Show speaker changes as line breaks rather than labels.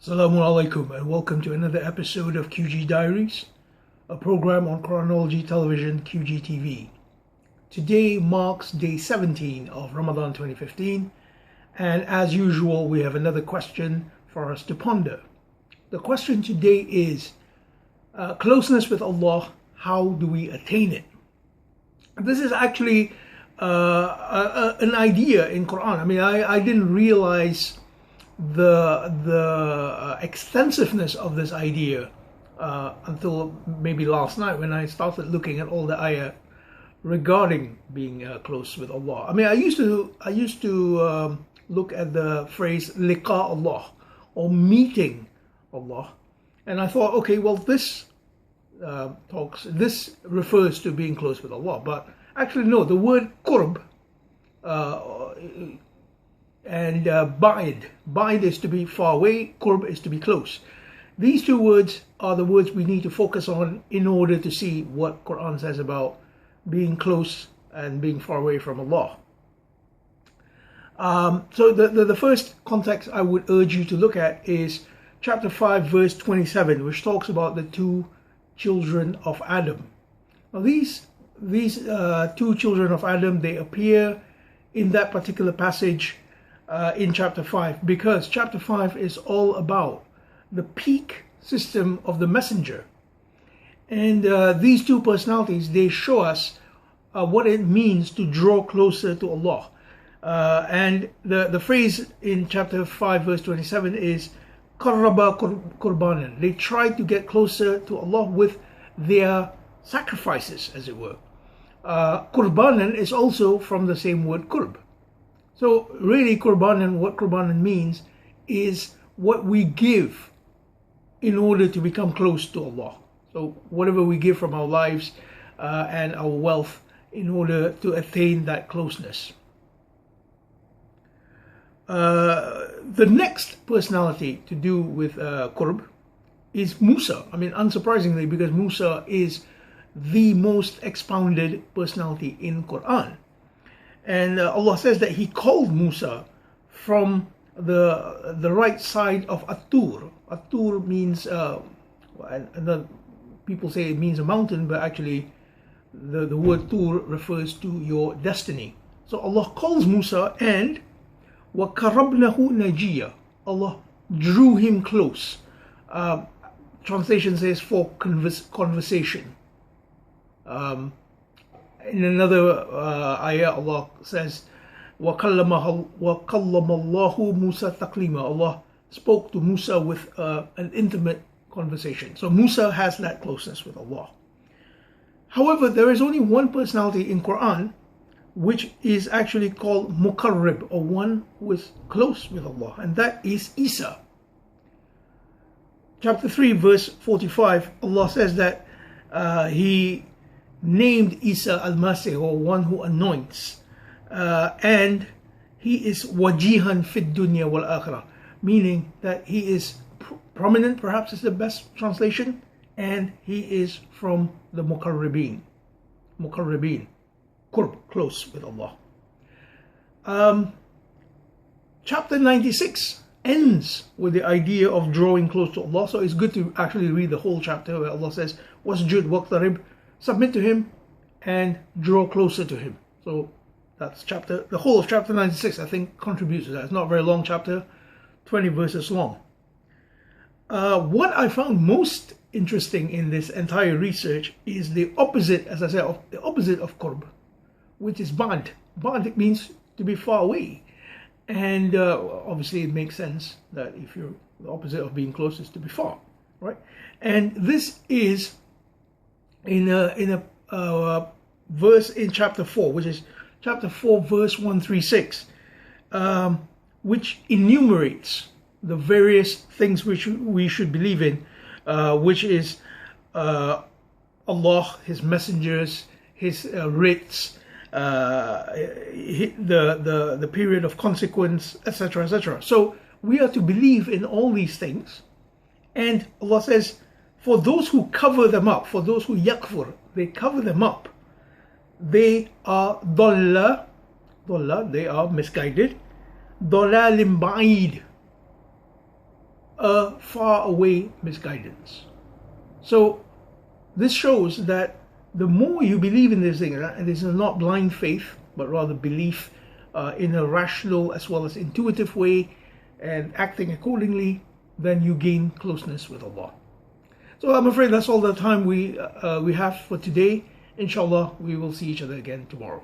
Assalamu alaikum and welcome to another episode of QG Diaries, a program on Quranology Television QGTV. Today marks day 17 of Ramadan 2015, and as usual we have another question for us to ponder. The question today is, closeness with Allah, how do we attain it? This is actually an idea in Quran. I mean, I didn't realize the extensiveness of this idea until maybe last night when I started looking at all the ayah regarding being close with Allah. I mean, I used to look at the phrase liqa Allah, or meeting Allah, and I thought, okay, well, this refers to being close with Allah, but actually no. The word qurb and ba'id is to be far away, qurb is to be close. These two words are the words we need to focus on in order to see what Quran says about being close and being far away from Allah. So the first context I would urge you to look at is chapter 5 verse 27, which talks about the two children of Adam. Now these two children of Adam, they appear in that particular passage in chapter 5, because chapter 5 is all about the peak system of the messenger. And these two personalities, they show us what it means to draw closer to Allah. And the phrase in chapter 5 verse 27 is qarraba qurbanan. They tried to get closer to Allah with their sacrifices, as it were. Qurbanan is also from the same word qurb. So really what Qurbanan means is what we give in order to become close to Allah. So whatever we give from our lives and our wealth in order to attain that closeness. The next personality to do with qurb is Musa. I mean, unsurprisingly, because Musa is the most expounded personality in Quran. And Allah says that He called Musa from the right side of At-Tur. At-Tur means, and people say it means a mountain, but actually the word Tur refers to your destiny. So Allah calls Musa, and وَقَرَّبْنَهُ نَجِيًّا. Allah drew him close. Translation says for conversation. In another ayah, Allah says, وَكَلَّمَ اللَّهُ مُوسَى تَقْلِيمًا. Allah spoke to Musa with an intimate conversation. So Musa has that closeness with Allah. However, there is only one personality in Quran which is actually called Muqarrib, or one who is close with Allah, and that is Isa. Chapter 3 verse 45, Allah says that He named Isa al-Masih, or one who anoints, and he is wajihan fid dunya wal akhirah, meaning that he is prominent, perhaps is the best translation, and he is from the muqarribin, qurb, close with Allah. Chapter 96 ends with the idea of drawing close to Allah, so it's good to actually read the whole chapter where Allah says wasjud waqtarib, submit to Him and draw closer to Him. So that's the whole of chapter 96, I think, contributes to that. It's not a very long chapter, 20 verses long. What I found most interesting in this entire research is the opposite, as I said, the opposite of qurb, which is ba'd. Ba'd means to be far away. And obviously it makes sense that if you're the opposite of being close is to be far, right? And this is in a verse in chapter 4, which is chapter 4 verse 136, which enumerates the various things which we should believe in, which is Allah, His messengers, His writs, the period of consequence, etc., etc. So we are to believe in all these things, and Allah says, for those who cover them up, for those who yakfur, they cover them up, they are dhalla, they are misguided, dhalalim ba'id, a far away misguidance. So this shows that the more you believe in this thing, and this is not blind faith, but rather belief in a rational as well as intuitive way and acting accordingly, then you gain closeness with Allah. So I'm afraid that's all the time we have for today. Inshallah, we will see each other again tomorrow.